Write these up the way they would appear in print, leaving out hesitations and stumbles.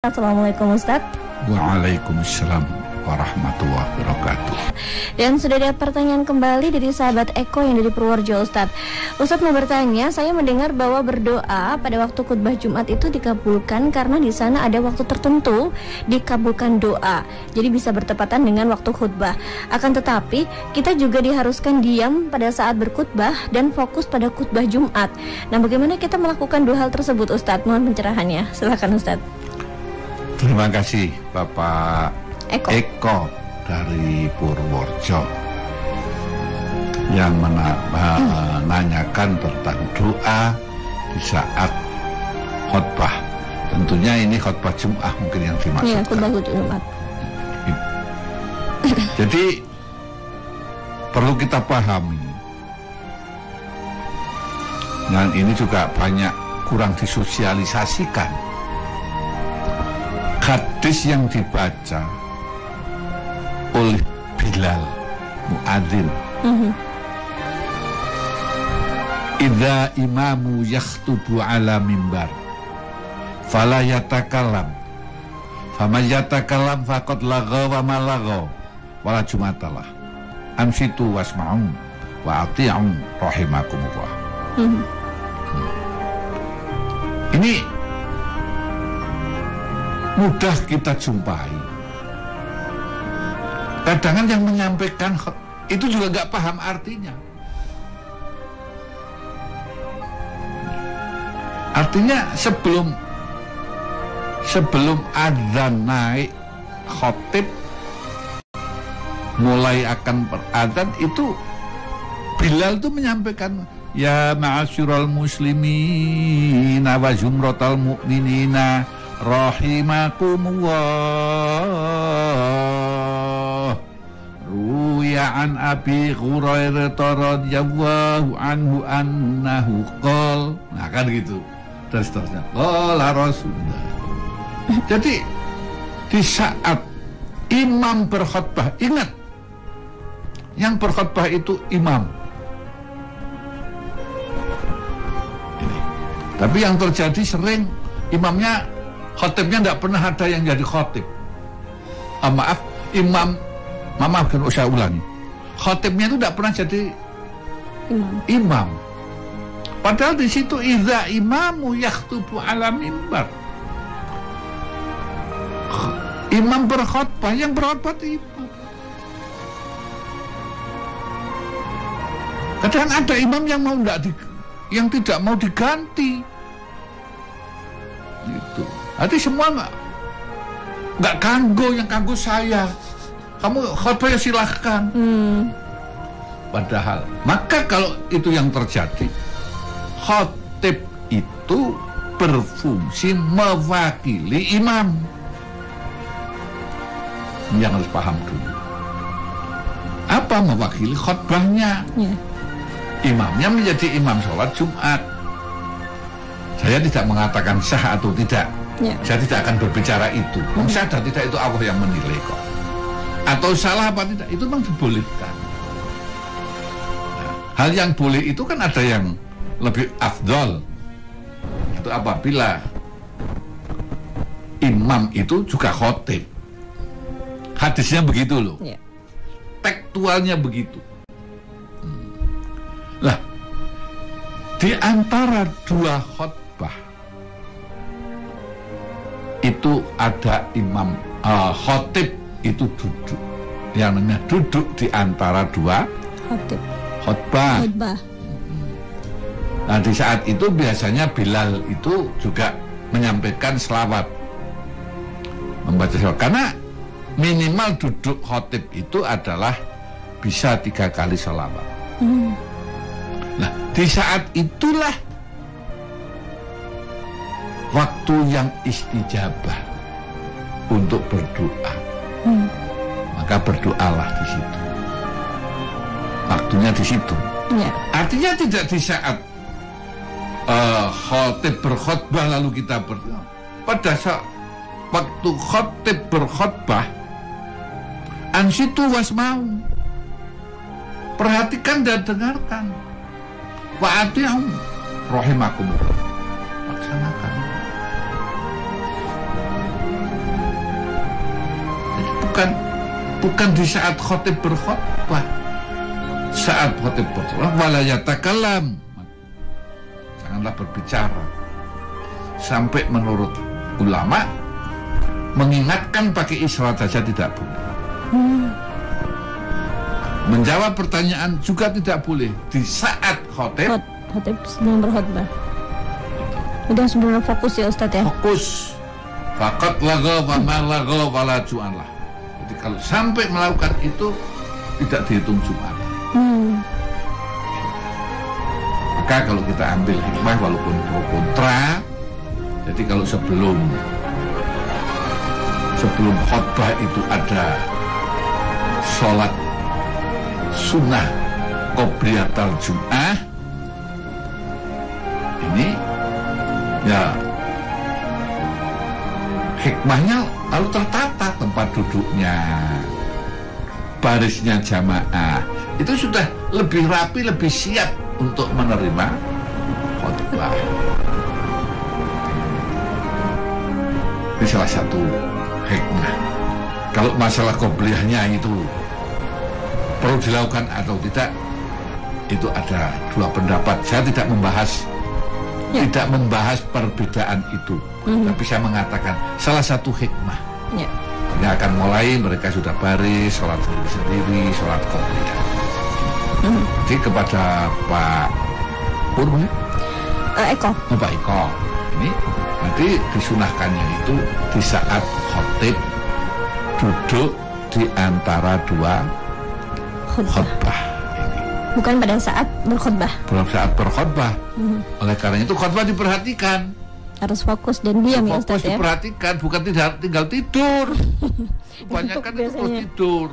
Assalamualaikum Ustaz. Waalaikumsalam warahmatullahi wabarakatuh. Dan sudah ada pertanyaan kembali dari sahabat Eko yang dari Purworejo, Ustaz. Ustaz mau bertanya, saya mendengar bahwa berdoa pada waktu khutbah Jumat itu dikabulkan karena di sana ada waktu tertentu dikabulkan doa. Jadi bisa bertepatan dengan waktu khutbah. Akan tetapi kita juga diharuskan diam pada saat berkhutbah dan fokus pada khutbah Jumat. Nah, bagaimana kita melakukan dua hal tersebut, Ustaz? Mohon pencerahannya. Silakan, Ustaz. Terima kasih Bapak Eko dari Purworejo yang menanyakan tentang doa di saat khutbah. Tentunya ini khutbah Jumat mungkin yang dimaksudkan. Iya, khutbah Jumat. Jadi perlu kita pahami, dan ini juga banyak kurang disosialisasikan. Hadis yang dibaca oleh Bilal muadzin, idza imamu yakhtubu ala mimbar fala yatakallam faman yatakallam faqad lagha wa ma lagha wala jumatalah amsitu wasma'u wa ati'u rahimakumullah. Ini mudah kita jumpai. Kadang yang menyampaikan itu juga nggak paham artinya. Artinya sebelum adzan naik, khotib mulai akan beradzan itu Bilal itu menyampaikan, ya ma'asyiral muslimina wa zumratal mu'minina rahimakumullah, ruya an Abi Hurairah radhiyallahu anhu annahu qol. Nah kan gitu, dan seterusnya, qala Rasulullah. Jadi di saat imam berkhutbah, ingat yang berkhutbah itu imam ini. Tapi yang terjadi sering imamnya, khotibnya tidak pernah ada yang jadi khotib. Maafkan saya ulangi. Khotibnya itu tidak pernah jadi imam. Padahal di situ idza imamu yakhtubu ala mimbar. Imam berkhutbah, yang berkhutbah itu imam. Kadang ada imam yang tidak mau diganti. Gitu. Nanti semua nggak kanggo, yang kanggo saya. Kamu khutbah ya silahkan. Padahal, maka kalau itu yang terjadi, khotib itu berfungsi mewakili imam. Ini yang harus paham dulu. Apa mewakili khutbahnya? Imamnya menjadi imam sholat Jumat. Saya tidak mengatakan sah atau tidak. Saya tidak akan berbicara itu. Sah dan tidak itu Allah yang menilai kok. Atau salah apa tidak, itu memang dibolehkan. Nah, hal yang boleh itu kan ada yang lebih afdol. Itu apabila imam itu juga khotib. Hadisnya begitu loh. Tekstualnya begitu. Lah, di antara dua khutbah itu ada imam, khotib itu duduk. Yang namanya duduk di antara dua khutbah. Nah, di saat itu biasanya Bilal itu juga menyampaikan selawat, membaca selawat. Karena minimal duduk khotib itu adalah bisa 3 kali selawat. Nah, di saat itulah waktu yang istijabah untuk berdoa. Maka berdoalah di situ. Waktunya di situ. Artinya tidak di saat khotib berkhutbah lalu kita berdoa. Pada saat waktu khotib berkhutbah, ansitu wasmau, perhatikan dan dengarkan. Wa ati'u rahimakumullah. Laksanakan. bukan di saat khotib berkhutbah. Saat khotib berkhutbah wala yatakalam, janganlah berbicara. Sampai menurut ulama mengingatkan pakai isyarat saja tidak boleh. Menjawab pertanyaan juga tidak boleh di saat khotib sebelum berkhutbah. Udah sebelum fokus ya Ustadz ya. Fokus. Fakat laga wa ma laga wala ju'anlah. Jadi kalau sampai melakukan itu tidak dihitung Jumat. Maka kalau kita ambil hikmah walaupun pro kontra, jadi kalau sebelum khutbah itu ada sholat sunnah qobliyatul jum'ah, ini ya hikmahnya lalu tertata tempat duduknya, barisnya jamaah itu sudah lebih rapi, lebih siap untuk menerima khutbah. Ini salah satu hikmah. Kalau masalah qobliyahnya itu perlu dilakukan atau tidak, itu ada dua pendapat. Saya tidak membahas perbedaan itu, tapi saya mengatakan salah satu hikmah. Ini akan mulai, mereka sudah baris, sholat sendiri, sholat qobliyah. Jadi kepada Pak Eko. Pak Eko, ini nanti disunahkannya itu di saat khotib duduk di antara dua khutbah ini. Bukan pada saat berkhutbah. Belum saat berkhutbah. Oleh karena itu khutbah diperhatikan. Harus fokus dan diam ya Ustaz ya. Diperhatikan, bukan tinggal tidur. Kebanyakan itu terus tidur.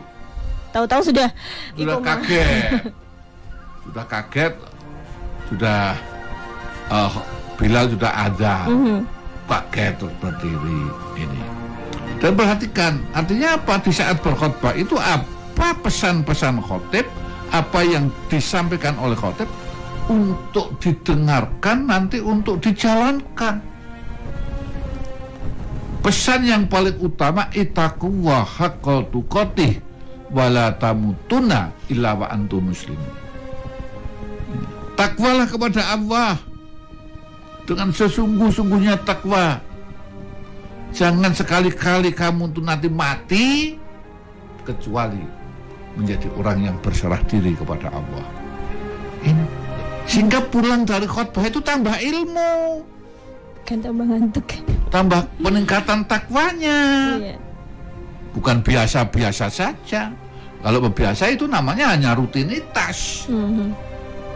Tahu-tahu sudah kaget. Sudah Bilal sudah ada. Kaget terus berdiri ini. Dan perhatikan, artinya apa? Di saat berkhutbah itu apa pesan-pesan khotib, apa yang disampaikan oleh khotib untuk didengarkan, nanti untuk dijalankan. Pesan yang paling utama, ittaqullaha haqqa tuqatih wa la tamutunna illa wa antum muslimun. Takwalah kepada Allah dengan sesungguh-sungguhnya takwa. Jangan sekali-kali kamu tuh nanti mati kecuali menjadi orang yang berserah diri kepada Allah. Ini sehingga pulang dari khutbah itu tambah ilmu, kan tambah ngantuk, tambah peningkatan takwanya. Bukan biasa-biasa saja. Kalau biasa itu namanya hanya rutinitas,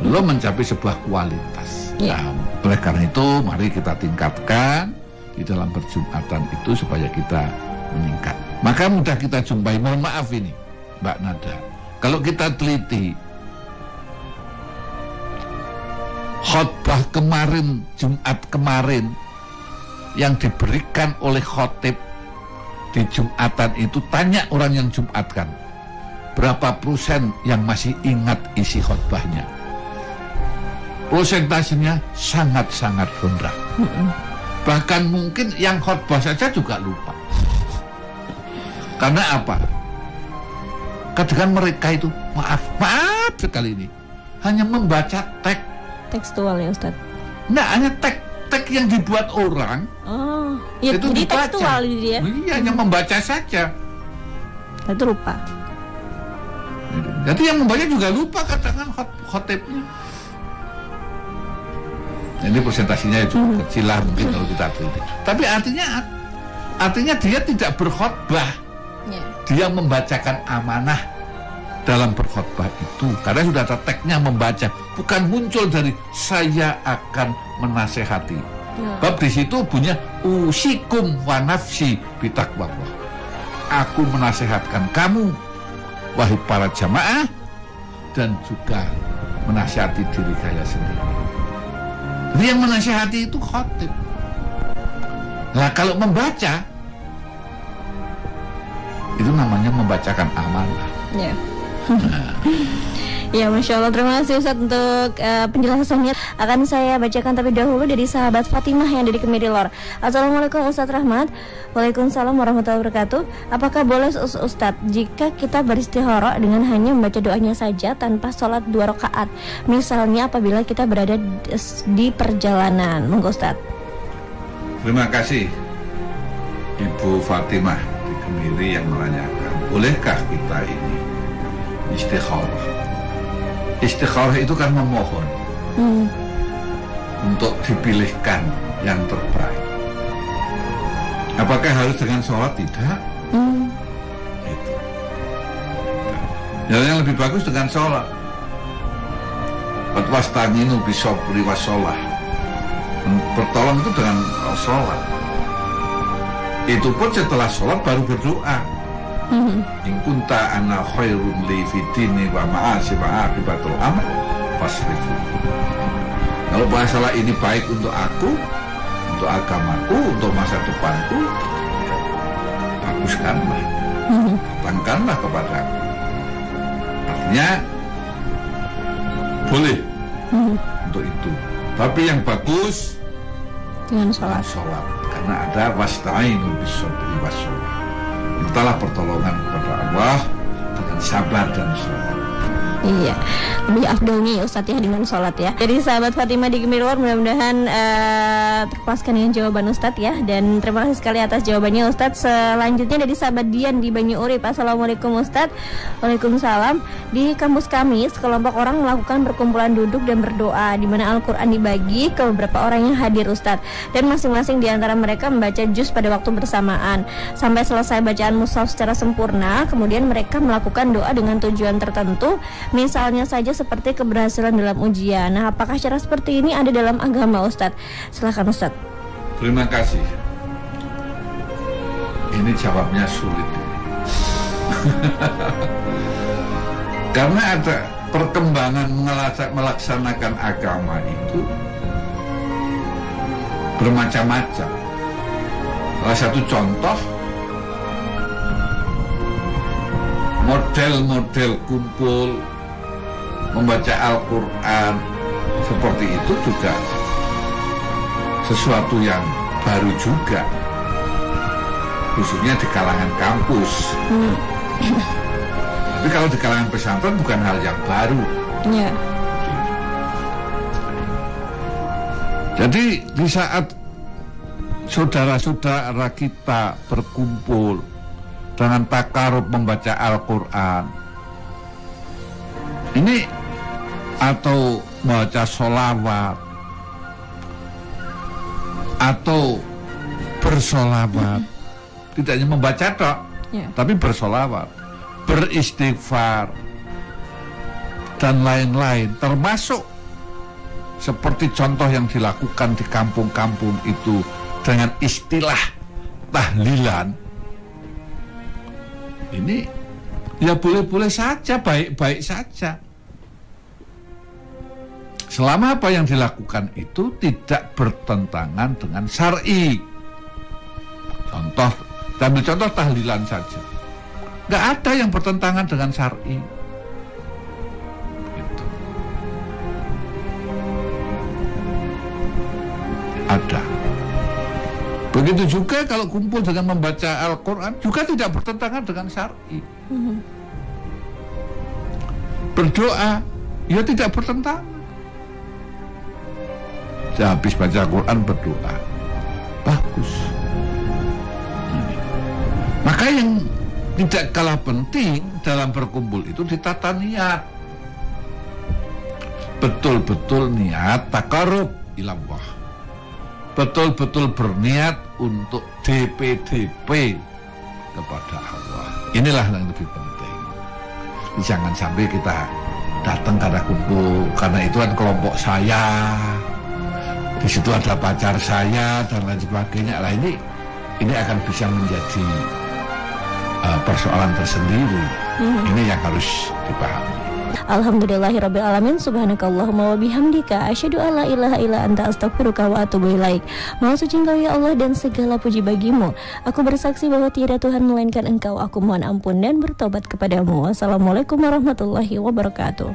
belum mencapai sebuah kualitas. Nah, oleh karena itu mari kita tingkatkan di dalam perjumatan itu supaya kita meningkat. Maka mudah kita jumpai, mohon maaf ini Mbak Nada, kalau kita teliti khutbah kemarin, Jumat kemarin yang diberikan oleh khotib di Jumatan itu, tanya orang yang Jumatkan berapa persen yang masih ingat isi khutbahnya. Prosentasenya sangat-sangat rendah. Bahkan mungkin yang khutbah saja juga lupa. Karena apa? Kadang mereka itu maaf sekali ini hanya membaca teks tekstual ya Ustaz. Nah, hanya teks yang dibuat orang. Oh, ya, itu jadi dibaca. tekstual dia. Iya, hanya membaca saja. Itu lupa. Jadi yang membaca juga lupa katakan khotibnya. Ini presentasinya cukup kecil lah mungkin kalau kita teliti. Tapi artinya dia tidak berkhutbah. Dia membacakan amanah dalam berkhutbah itu. Karena sudah ada teksnya membaca, bukan muncul dari saya akan menasehati. Bab di situ punya usikum wa nafsi bitaqwallah. Aku menasehatkan kamu wahai para jamaah dan juga menasihati diri saya sendiri. Jadi yang menasihati itu khotib. Nah, kalau membaca itu namanya membacakan amanah. Ya, Masya Allah, terima kasih Ustadz untuk penjelasannya. Akan saya bacakan tapi dahulu dari sahabat Fatimah yang ada di Kemiri Lor. Assalamualaikum Ustadz Rahmat. Waalaikumsalam warahmatullahi wabarakatuh. Apakah boleh Ustadz jika kita beristikharah dengan hanya membaca doanya saja tanpa sholat 2 rakaat? Misalnya apabila kita berada di perjalanan. Monggo Ustadz. Terima kasih Ibu Fatimah di Kemiri yang menanyakan, bolehkah kita ini istikharah? Istikharah itu kan memohon untuk dipilihkan yang terbaik. Apakah harus dengan sholat? Tidak. Itu. Yang lebih bagus dengan sholat. Wasta'inu bisobri washolah. Bertolong itu dengan sholat. Itu pun setelah sholat baru berdoa. In kunta ana khairun li fitini wa ma'asi wa aqibatul amal fasrifu. Kalau masalah ini baik untuk aku, untuk agamaku, untuk masa depanku, ya, baguskanlah, datangkanlah kepada aku. Artinya boleh untuk itu. Tapi yang bagus dengan sholat. Karena ada wasta'inu bisobri washolah. Mintalah pertolongan kepada Allah dengan sabar dan sholat. Iya, lebih afdolnya ya Ustadz ya dengan sholat ya. Jadi sahabat Fatimah di Gemirwar, mudah-mudahan terpuaskan dengan jawaban Ustadz ya. Dan terima kasih sekali atas jawabannya Ustadz. Selanjutnya dari sahabat Dian di Banyu Urip. Assalamualaikum Ustadz. Waalaikumsalam. Di kampus kami sekelompok orang melakukan perkumpulan duduk dan berdoa, di mana Al-Quran dibagi ke beberapa orang yang hadir Ustadz, dan masing-masing di antara mereka membaca juz pada waktu bersamaan sampai selesai bacaan mushaf secara sempurna. Kemudian mereka melakukan doa dengan tujuan tertentu, misalnya saja seperti keberhasilan dalam ujian. Nah, apakah cara seperti ini ada dalam agama Ustadz? Silakan Ustadz. Terima kasih. Ini jawabnya sulit. Karena ada perkembangan melaksanakan agama itu bermacam-macam. Salah satu contoh, model-model kumpul membaca Al-Quran seperti itu juga sesuatu yang baru juga, khususnya di kalangan kampus. Tapi kalau di kalangan pesantren bukan hal yang baru. Yeah. Jadi di saat saudara-saudara kita berkumpul dengan takarub membaca Al-Quran ini, atau membaca sholawat atau bersolawat, tidak hanya membaca tok, tapi bersolawat, beristighfar dan lain-lain, termasuk seperti contoh yang dilakukan di kampung-kampung itu dengan istilah tahlilan. Ini ya boleh-boleh saja, baik-baik saja, selama apa yang dilakukan itu tidak bertentangan dengan syar'i. Ambil contoh tahlilan saja, nggak ada yang bertentangan dengan syar'i. Gitu. Ada. Begitu juga kalau kumpul dengan membaca Al-Quran juga tidak bertentangan dengan syar'i. Berdoa ya tidak bertentangan. Habis baca Al-Quran berdoa, bagus. Maka yang tidak kalah penting dalam berkumpul itu ditata niat. Betul-betul niat taqarrub ilallah, betul-betul berniat untuk DP kepada Allah. Inilah yang lebih penting. Jangan sampai kita datang karena kumpul, karena itu kan kelompok saya, di situ ada pacar saya dan lain sebagainya. Lah ini akan bisa menjadi persoalan tersendiri. Ini yang harus dipahami. Alhamdulillahirabbil alamin, subhanakallahumma wa bihamdika asyhadu alla ilaha illa anta astaghfiruka wa atubu ilaik. Maha suci Engkau ya Allah dan segala puji bagimu. Aku bersaksi bahwa tiada Tuhan melainkan Engkau. Aku mohon ampun dan bertobat kepadamu. Wassalamualaikum warahmatullahi wabarakatuh.